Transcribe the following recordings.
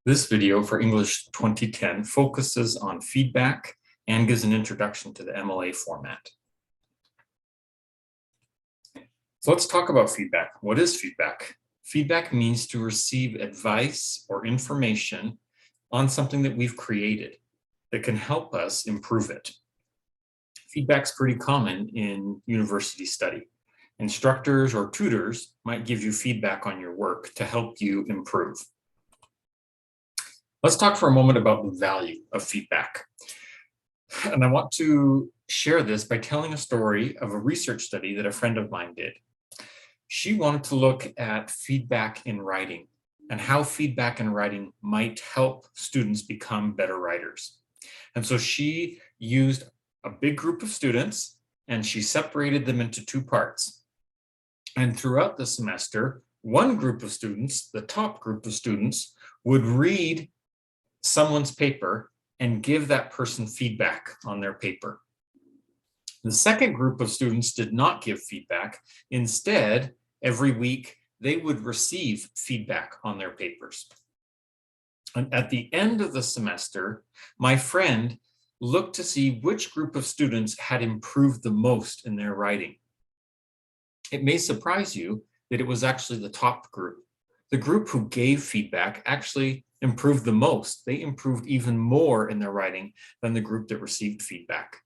This video for English 2010 focuses on feedback and gives an introduction to the MLA format. So let's talk about feedback. What is feedback? Feedback means to receive advice or information on something that we've created that can help us improve it. Feedback's pretty common in university study. Instructors or tutors might give you feedback on your work to help you improve. Let's talk for a moment about the value of feedback. And I want to share this by telling a story of a research study that a friend of mine did. She wanted to look at feedback in writing and how feedback in writing might help students become better writers. And so she used a big group of students and she separated them into two parts. And throughout the semester, one group of students, the top group of students, would read someone's paper and give that person feedback on their paper. The second group of students did not give feedback. Instead, every week, they would receive feedback on their papers. And at the end of the semester, my friend looked to see which group of students had improved the most in their writing. It may surprise you that it was actually the top group. The group who gave feedback actually improved the most. They improved even more in their writing than the group that received feedback.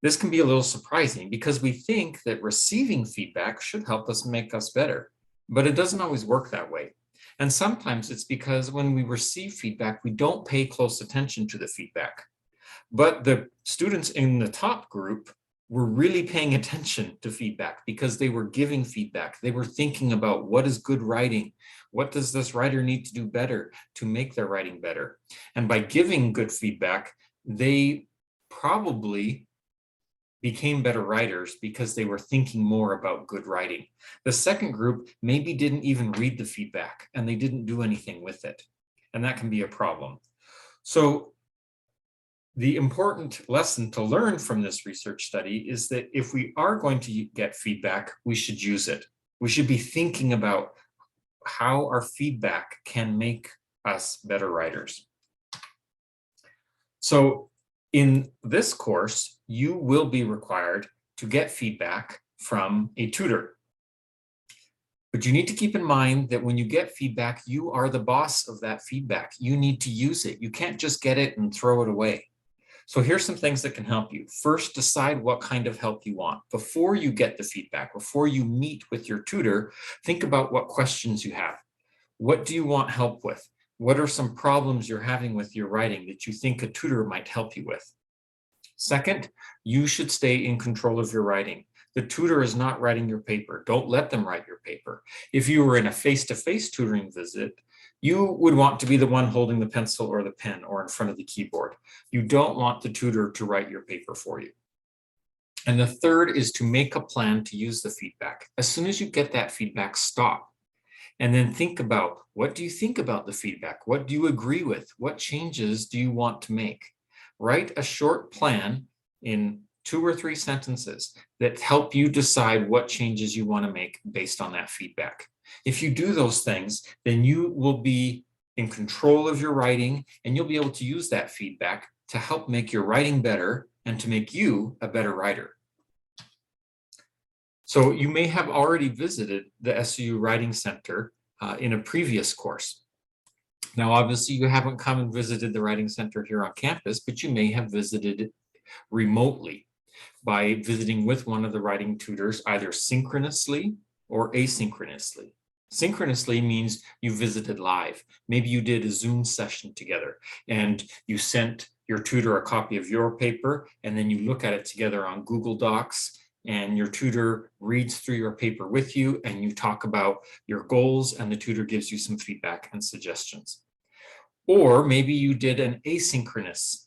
This can be a little surprising because we think that receiving feedback should help us make us better, but it doesn't always work that way. And sometimes it's because when we receive feedback, we don't pay close attention to the feedback. But the students in the top group were really paying attention to feedback because they were giving feedback. They were thinking about what is good writing? What does this writer need to do better to make their writing better? And by giving good feedback, they probably became better writers because they were thinking more about good writing. The second group maybe didn't even read the feedback and they didn't do anything with it. And that can be a problem. So the important lesson to learn from this research study is that if we are going to get feedback, we should use it. We should be thinking about how our feedback can make us better writers. So in this course, you will be required to get feedback from a tutor. But you need to keep in mind that when you get feedback, you are the boss of that feedback. You need to use it. You can't just get it and throw it away. So here's some things that can help you. First, decide what kind of help you want. Before you get the feedback, before you meet with your tutor, think about what questions you have. What do you want help with? What are some problems you're having with your writing that you think a tutor might help you with? Second, you should stay in control of your writing. The tutor is not writing your paper. Don't let them write your paper. If you were in a face-to-face tutoring visit, you would want to be the one holding the pencil or the pen or in front of the keyboard. You don't want the tutor to write your paper for you. And the third is to make a plan to use the feedback. As soon as you get that feedback, stop. And then think about, what do you think about the feedback? What do you agree with? What changes do you want to make? Write a short plan in 2 or 3 sentences that help you decide what changes you want to make based on that feedback. If you do those things, then you will be in control of your writing and you'll be able to use that feedback to help make your writing better and to make you a better writer. So you may have already visited the SUU Writing Center in a previous course. Now, obviously, you haven't come and visited the Writing Center here on campus, but you may have visited it remotely by visiting with one of the writing tutors, either synchronously or asynchronously. Synchronously means you visited live. Maybe you did a Zoom session together and you sent your tutor a copy of your paper and then you look at it together on Google Docs and your tutor reads through your paper with you and you talk about your goals and the tutor gives you some feedback and suggestions. Or maybe you did an asynchronous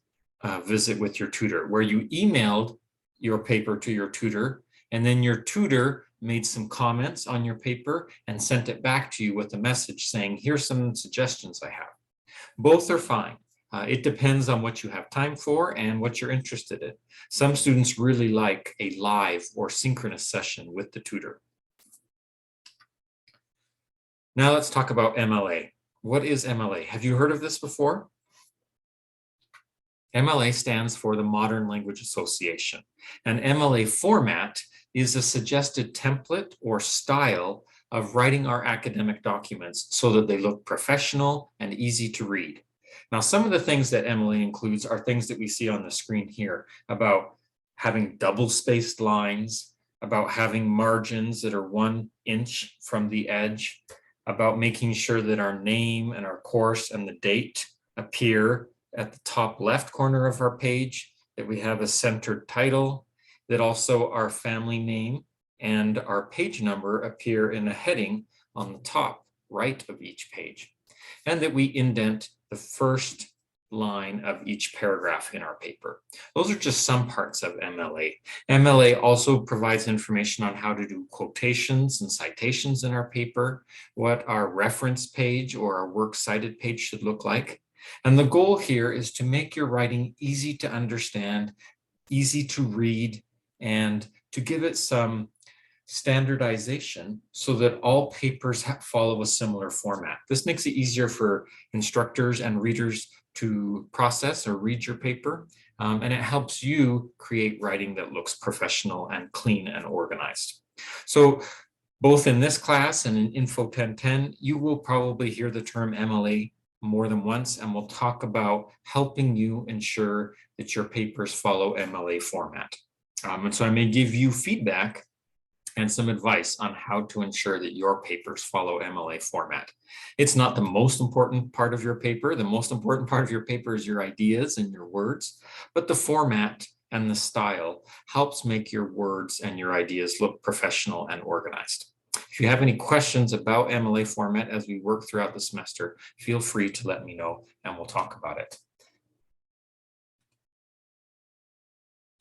visit with your tutor where you emailed your paper to your tutor and then your tutor made some comments on your paper and sent it back to you with a message saying, here's some suggestions I have. Both are fine. It depends on what you have time for and what you're interested in. Some students really like a live or synchronous session with the tutor. Now let's talk about MLA. What is MLA? Have you heard of this before? MLA stands for the Modern Language Association. An MLA format is a suggested template or style of writing our academic documents so that they look professional and easy to read. Now, some of the things that MLA includes are things that we see on the screen here about having double-spaced lines, about having margins that are 1 inch from the edge, about making sure that our name and our course and the date appear at the top left corner of our page, that we have a centered title, that also our family name and our page number appear in a heading on the top right of each page, and that we indent the first line of each paragraph in our paper. Those are just some parts of MLA. MLA also provides information on how to do quotations and citations in our paper, what our reference page or our works cited page should look like. And the goal here is to make your writing easy to understand, easy to read, and to give it some standardization so that all papers follow a similar format. This makes it easier for instructors and readers to process or read your paper, and it helps you create writing that looks professional and clean and organized. So both in this class and in Info 1010, you will probably hear the term MLA more than once, and we'll talk about helping you ensure that your papers follow MLA format. And so I may give you feedback and some advice on how to ensure that your papers follow MLA format. It's not the most important part of your paper. The most important part of your paper is your ideas and your words, but the format and the style helps make your words and your ideas look professional and organized. If you have any questions about MLA format as we work throughout the semester, feel free to let me know and we'll talk about it.